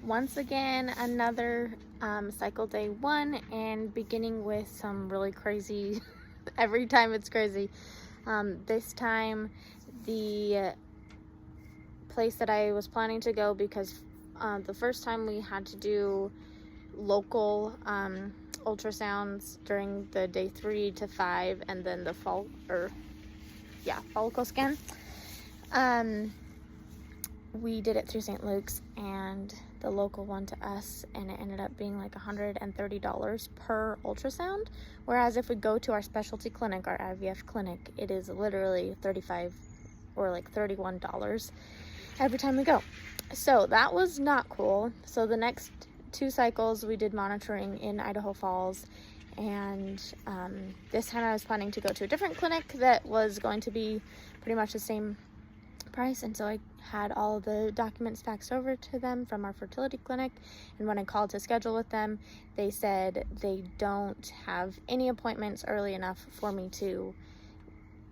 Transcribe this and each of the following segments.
once again, another cycle day 1, and beginning with some really crazy, every time it's crazy. This time, the place that I was planning to go, because the first time we had to do local ultrasounds during the day 3 to 5, and then the follicle scan. We did it through St. Luke's and the local one to us, and it ended up being like $130 per ultrasound, whereas if we go to our specialty clinic, our IVF clinic, it is literally $35 or like $31 every time we go. So that was not cool. So the next 2 cycles we did monitoring in Idaho Falls, and this time I was planning to go to a different clinic that was going to be pretty much the same price, and so I had all of the documents faxed over to them from our fertility clinic, and when I called to schedule with them, they said they don't have any appointments early enough for me to,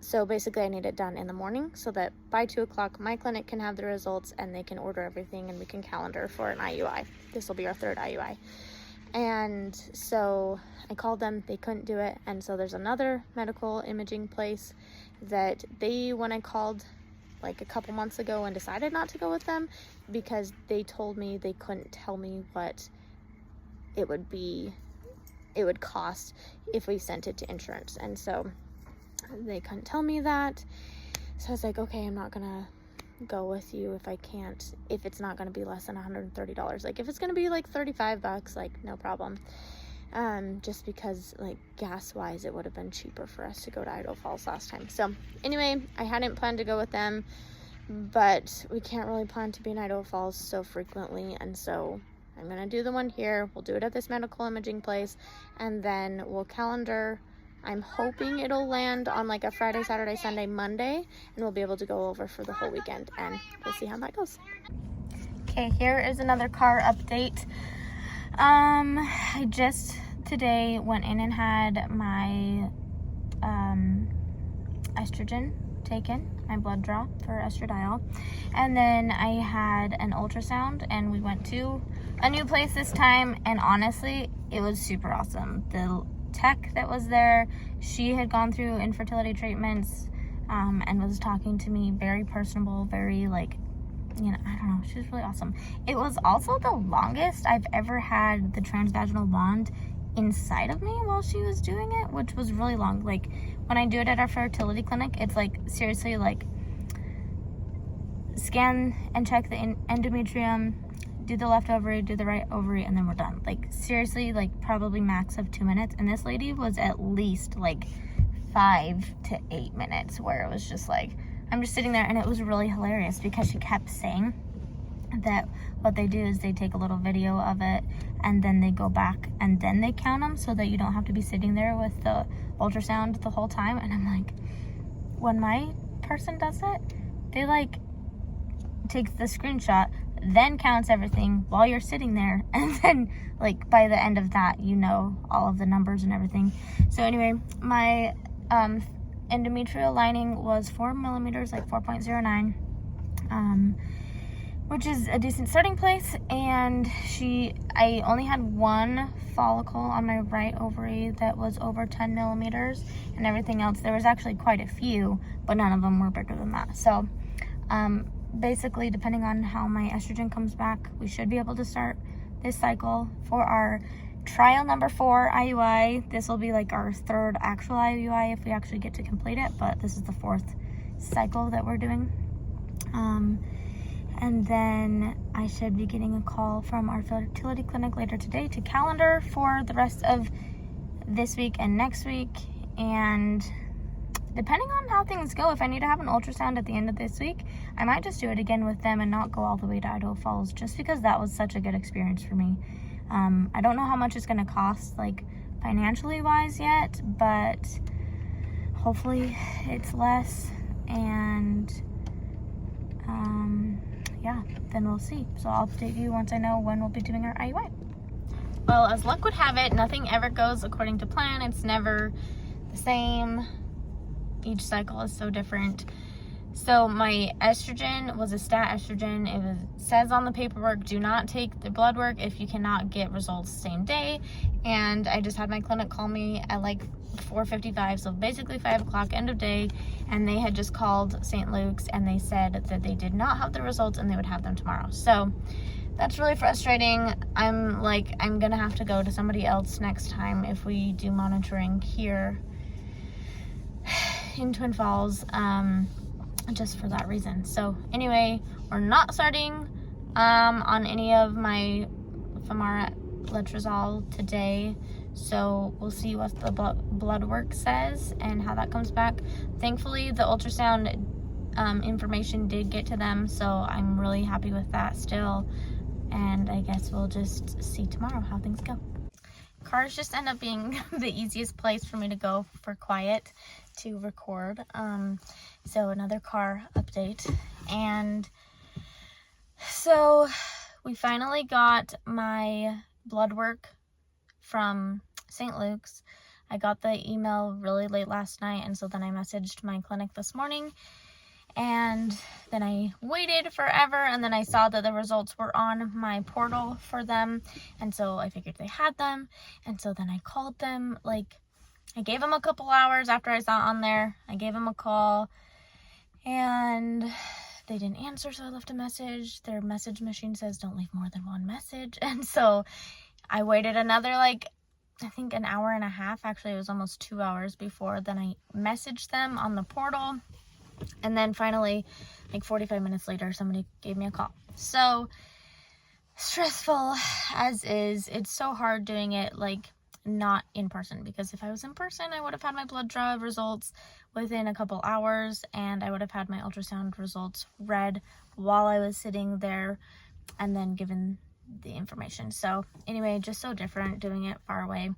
so basically I need it done in the morning so that by 2 o'clock my clinic can have the results and they can order everything and we can calendar for an IUI. This will be our 3rd IUI. And so I called them, they couldn't do it, and so there's another medical imaging place that when I called like a couple months ago and decided not to go with them because they told me they couldn't tell me what it would cost if we sent it to insurance, and so they couldn't tell me that. So I was like, okay, I'm not gonna go with you if it's not gonna be less than $130. Like if it's gonna be like $35, like no problem. Just because like gas wise it would have been cheaper for us to go to Idaho Falls last time. So anyway, I hadn't planned to go with them, but we can't really plan to be in Idaho Falls so frequently, and so I'm gonna do the one here. We'll do it at this medical imaging place, and then we'll calendar. I'm hoping it'll land on like a Friday, Saturday, Sunday, Monday, and we'll be able to go over for the whole weekend, and we'll see how that goes. Okay, here is another car update. I just today went in and had my estrogen taken, my blood draw for estradiol, and then I had an ultrasound, and we went to a new place this time, and honestly it was super awesome. The tech that was there, she had gone through infertility treatments and was talking to me, very personable, very like, you know, I don't know, she was really awesome. It was also the longest I've ever had the transvaginal wand inside of me while she was doing it, which was really long. Like when I do it at our fertility clinic, it's like seriously like scan and check the endometrium, do the left ovary, do the right ovary, and then we're done. Like seriously, like probably max of 2 minutes, and this lady was at least like 5 to 8 minutes, where it was just like I'm just sitting there, and it was really hilarious because she kept saying that what they do is they take a little video of it and then they go back and then they count them so that you don't have to be sitting there with the ultrasound the whole time. And I'm like, when my person does it, they like takes the screenshot, then counts everything while you're sitting there, and then like by the end of that, you know all of the numbers and everything. So anyway, my endometrial lining was 4 millimeters, like 4.09, which is a decent starting place. And I only had 1 follicle on my right ovary that was over 10 millimeters, and everything else, there was actually quite a few, but none of them were bigger than that. So basically, depending on how my estrogen comes back, we should be able to start this cycle for our trial number 4 IUI. This will be like our 3rd actual IUI if we actually get to complete it, but this is the 4th cycle that we're doing. And then I should be getting a call from our fertility clinic later today to calendar for the rest of this week and next week. And depending on how things go, if I need to have an ultrasound at the end of this week, I might just do it again with them and not go all the way to Idaho Falls, just because that was such a good experience for me. I don't know how much it's going to cost, like financially wise yet, but hopefully it's less, and yeah, then we'll see. So I'll update you once I know when we'll be doing our IUI. Well, as luck would have it, nothing ever goes according to plan. It's never the same. Each cycle is so different. So my estrogen was a stat estrogen. It says on the paperwork, do not take the blood work if you cannot get results same day. And I just had my clinic call me at like 4:55, so basically 5 o'clock, end of day, and they had just called St. Luke's and they said that they did not have the results and they would have them tomorrow. So that's really frustrating. I'm gonna have to go to somebody else next time if we do monitoring here in Twin Falls, just for that reason. So anyway, we're not starting on any of my Femara letrozole today, so we'll see what the blood work says and how that comes back. Thankfully, the ultrasound information did get to them, so I'm really happy with that still, and I guess we'll just see tomorrow how things go. Cars just end up being the easiest place for me to go for quiet to record. So another car update. And so we finally got my blood work from St. Luke's. I got the email really late last night, and so then I messaged my clinic this morning, and then I waited forever, and then I saw that the results were on my portal for them, and so I figured they had them, and so then I called them. Like, I gave them a couple hours after I saw it on there. I gave them a call, and they didn't answer, so I left a message. Their message machine says don't leave more than one message, and so I waited another, like, I think an hour and a half. Actually, it was almost 2 hours before then I messaged them on the portal. And then finally, like 45 minutes later, somebody gave me a call. So stressful as is. It's so hard doing it like not in person, because if I was in person, I would have had my blood draw results within a couple hours, and I would have had my ultrasound results read while I was sitting there and then given the information. So anyway, just so different doing it far away.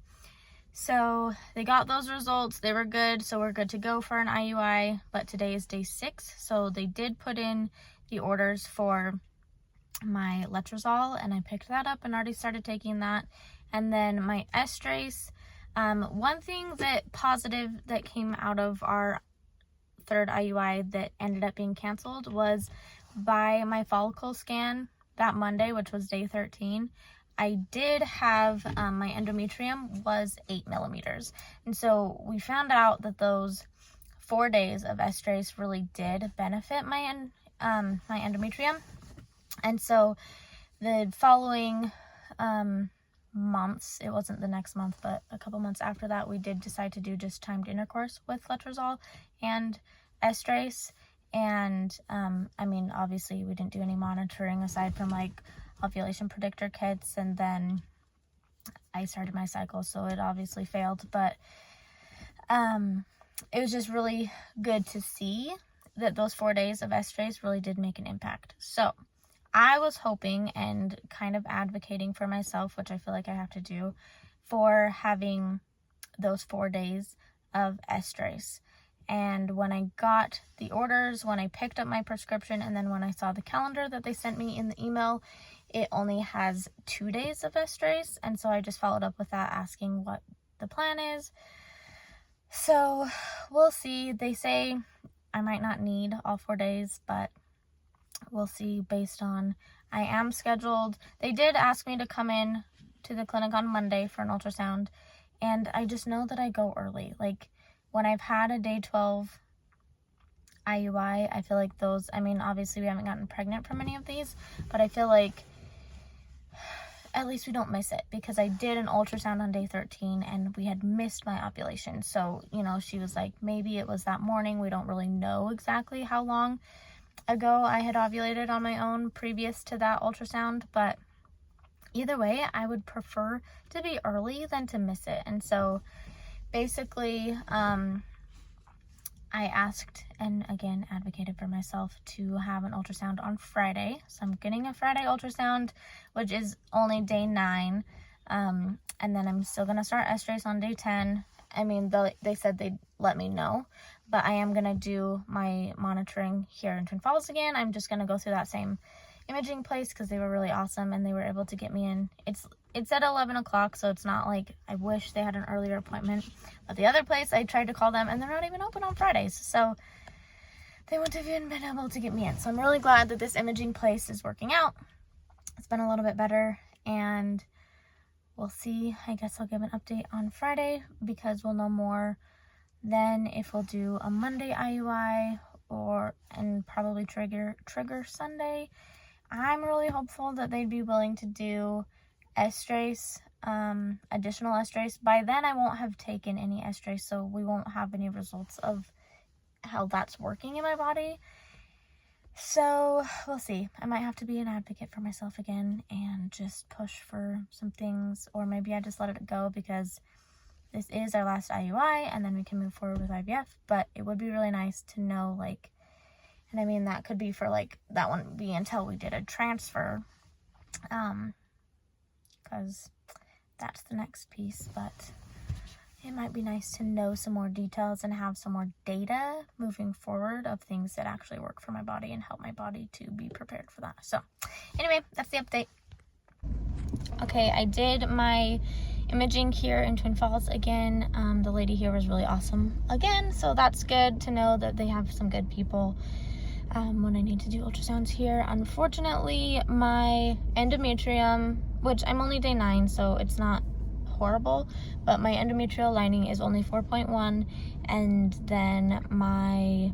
So they got those results. They were good, so we're good to go for an IUI, but today is day 6, so they did put in the orders for my letrozole, and I picked that up and already started taking that. And then my estrace, one thing that positive that came out of our 3rd IUI that ended up being canceled was by my follicle scan that Monday, which was day 13, I did have my endometrium was 8 millimeters. And so we found out that those 4 days of estrace really did benefit my endometrium. And so the following months, it wasn't the next month, but a couple months after that, we did decide to do just timed intercourse with letrozole and estrace. And I mean, obviously we didn't do any monitoring aside from like ovulation predictor kits, and then I started my cycle, so it obviously failed, but it was just really good to see that those 4 days of estrace really did make an impact. So I was hoping and kind of advocating for myself, which I feel like I have to do, for having those 4 days of estrace. And when I got the orders, when I picked up my prescription, and then when I saw the calendar that they sent me in the email, it only has 2 days of estrace. And so I just followed up with that, asking what the plan is. So we'll see. They say I might not need all 4 days, but we'll see based on, I am scheduled. They did ask me to come in to the clinic on Monday for an ultrasound, and I just know that I go early. Like, when I've had a day 12 IUI, I feel like those, I mean, obviously we haven't gotten pregnant from any of these, but I feel like at least we don't miss it, because I did an ultrasound on day 13 and we had missed my ovulation. So, you know, she was like, maybe it was that morning. We don't really know exactly how long ago I had ovulated on my own previous to that ultrasound, but either way, I would prefer to be early than to miss it. And so basically, I asked and again advocated for myself to have an ultrasound on Friday. So I'm getting a Friday ultrasound, which is only day 9. And then I'm still going to start estrace on day 10. I mean, they said they'd let me know, but I am going to do my monitoring here in Twin Falls again. I'm just going to go through that same imaging place because they were really awesome and they were able to get me in. It's at 11 o'clock, so it's not like I wish they had an earlier appointment. But the other place, I tried to call them and they're not even open on Fridays. So they wouldn't have even been able to get me in. So I'm really glad that this imaging place is working out. It's been a little bit better, and we'll see. I guess I'll give an update on Friday because we'll know more then if we'll do a Monday IUI and probably trigger Sunday. I'm really hopeful that they'd be willing to do estrace, additional estrace. By then I won't have taken any estrace, so we won't have any results of how that's working in my body. So we'll see. I might have to be an advocate for myself again and just push for some things, or maybe I just let it go because this is our last IUI and then we can move forward with IVF. But it would be really nice to know, like, and I mean, that could be for, like, that wouldn't be until we did a transfer, because that's the next piece. But it might be nice to know some more details and have some more data moving forward of things that actually work for my body and help my body to be prepared for that. So anyway, that's the update. Okay, I did my imaging here in Twin Falls again. The lady here was really awesome again, so that's good to know that they have some good people when I need to do ultrasounds here. Unfortunately, my endometrium, which I'm only day 9, so it's not horrible, but my endometrial lining is only 4.1, and then my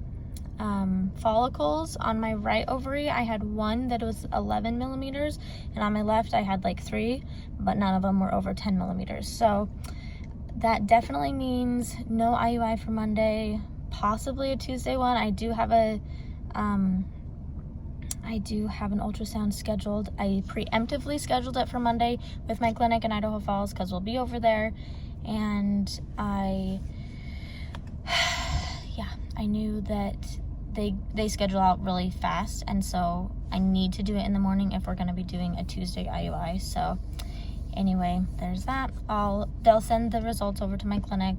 follicles on my right ovary, I had one that was 11 millimeters, and on my left I had like 3, but none of them were over 10 millimeters. So that definitely means no IUI for Monday, possibly a Tuesday one. I do have an ultrasound scheduled. I preemptively scheduled it for Monday with my clinic in Idaho Falls because we'll be over there. And I knew that they schedule out really fast, and so I need to do it in the morning if we're going to be doing a Tuesday IUI. So anyway, there's that. They'll send the results over to my clinic.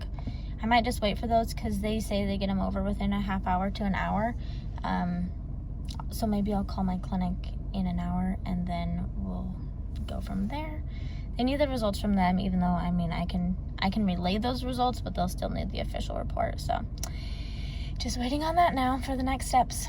I might just wait for those because they say they get them over within a half hour to an hour. So maybe I'll call my clinic in an hour and then we'll go from there. They need the results from them, even though, I mean, I can relay those results, but they'll still need the official report. So just waiting on that now for the next steps.